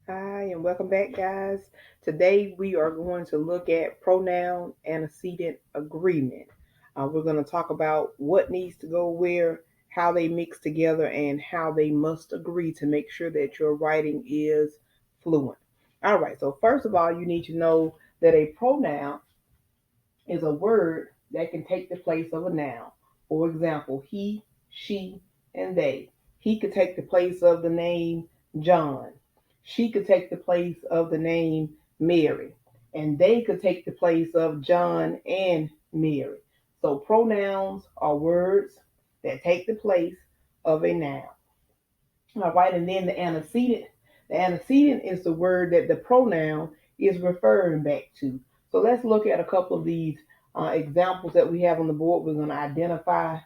Hi, and welcome back, guys. Today we are going to look at pronoun antecedent agreement. We're going to talk about what needs to go where, how they mix together, and how they must agree to make sure that your writing is fluent. All right, so first of all, you need to know that a pronoun is a word that can take the place of a noun. For example, he, she, and they. He could take the place of the name John. She could take the place of the name Mary. And they could take the place of John and Mary. So pronouns are words that take the place of a noun. All right, and then the antecedent. The antecedent is the word that the pronoun is referring back to. So let's look at a couple of these examples that we have on the board. We're going to identify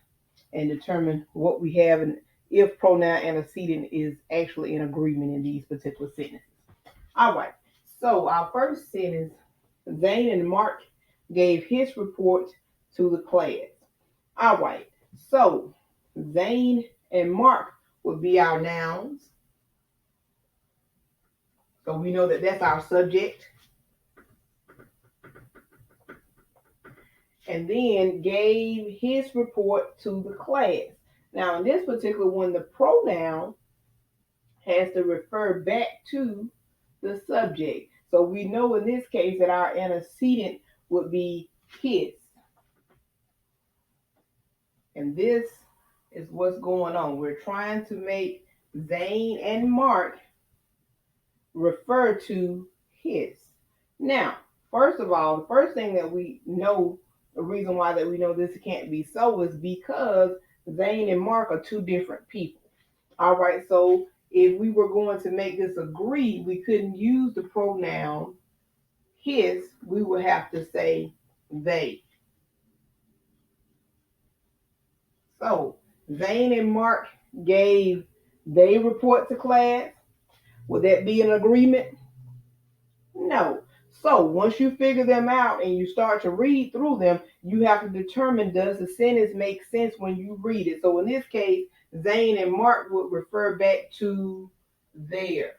and determine what we have and if pronoun antecedent is actually in agreement in these particular sentences. All right, so our first sentence, Zane and Mark gave his report to the class. All right, so Zane and Mark would be our nouns. So we know that that's our subject. And then gave his report to the class. Now, in this particular one, the pronoun has to refer back to the subject. So we know in this case that our antecedent would be his. And this is what's going on. We're trying to make Zane and Mark refer to his. Now, first of all, the first thing that we know, the reason why that we know this can't be so is because Zane and Mark are two different people. All right, so if we were going to make this agree, we couldn't use the pronoun his, we would have to say they. So Zane and Mark gave they report to class. Would that be an agreement? No. So once you figure them out and you start to read through them, you have to determine, does the sentence make sense when you read it? So in this case, Zane and Mark would refer back to their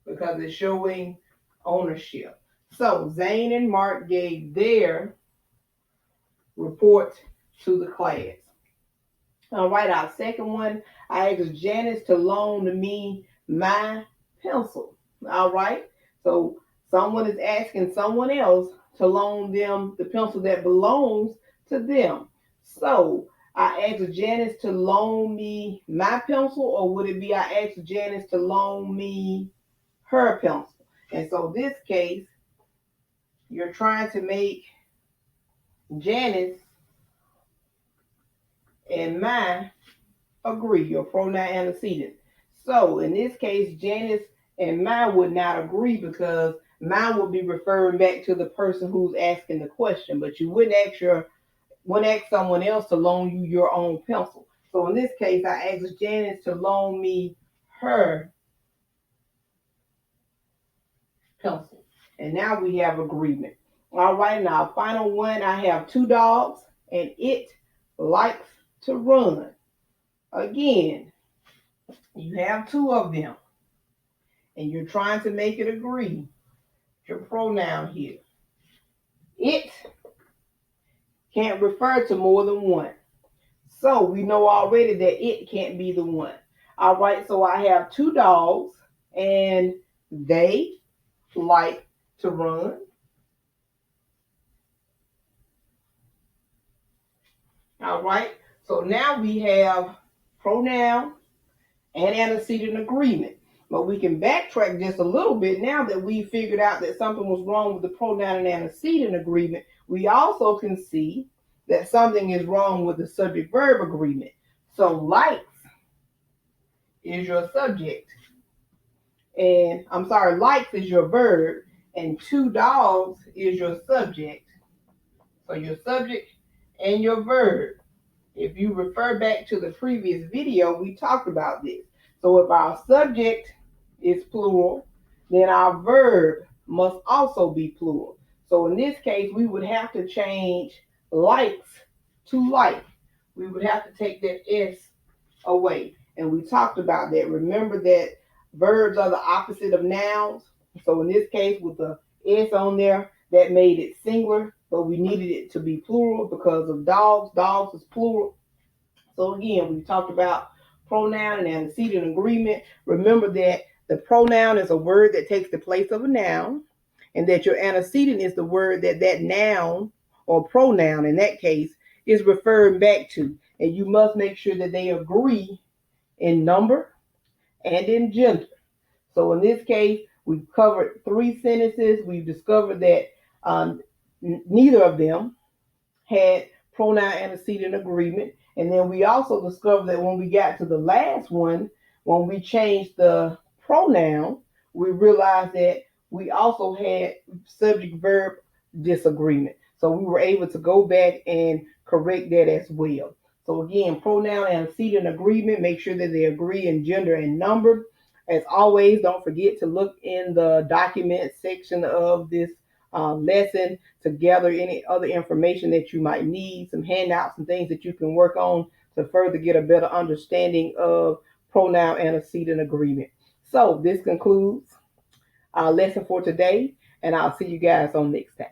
because it's showing ownership. So Zane and Mark gave their report to the class. All right, our second one, I asked Janice to loan me my pencil. All right, so someone is asking someone else to loan them the pencil that belongs to them. So I asked Janice to loan me my pencil, or would it be I asked Janice to loan me her pencil? And so this case, you're trying to make Janice and my agree, your pronoun antecedent. So in this case, Janice and mine would not agree because mine would be referring back to the person who's asking the question, but you wouldn't ask someone else to loan you your own pencil. So in this case, I asked Janice to loan me her pencil. And now we have agreement. All right, now final one, I have two dogs and it likes to run. Again, you have two of them and you're trying to make it agree. Your pronoun here. It can't refer to more than one. So we know already that it can't be the one. All right, so I have two dogs and they like to run. All right, so now we have pronoun and antecedent agreement. But we can backtrack just a little bit now that we figured out that something was wrong with the pronoun and antecedent agreement. We also can see that something is wrong with the subject verb agreement. So likes is your subject. And I'm sorry, likes is your verb, and two dogs is your subject. So your subject and your verb. If you refer back to the previous video, we talked about this. So if our subject is plural, then our verb must also be plural. So in this case, we would have to change likes to like. We would have to take that S away. And we talked about that. Remember that verbs are the opposite of nouns. So in this case, with the S on there, that made it singular, but we needed it to be plural because of dogs. Dogs is plural. So again, we talked about pronoun and antecedent agreement. Remember that the pronoun is a word that takes the place of a noun, and that your antecedent is the word that that noun or pronoun in that case is referring back to. And you must make sure that they agree in number and in gender. So in this case, we've covered three sentences. We've discovered that neither of them had pronoun antecedent agreement. And then we also discovered that when we got to the last one, when we changed the pronoun, we realized that we also had subject verb disagreement. So we were able to go back and correct that as well. So again, pronoun antecedent agreement, make sure that they agree in gender and number. As always, don't forget to look in the document section of this lesson to gather any other information that you might need, some handouts and things that you can work on to further get a better understanding of pronoun antecedent agreement. So this concludes our lesson for today, and I'll see you guys on next time.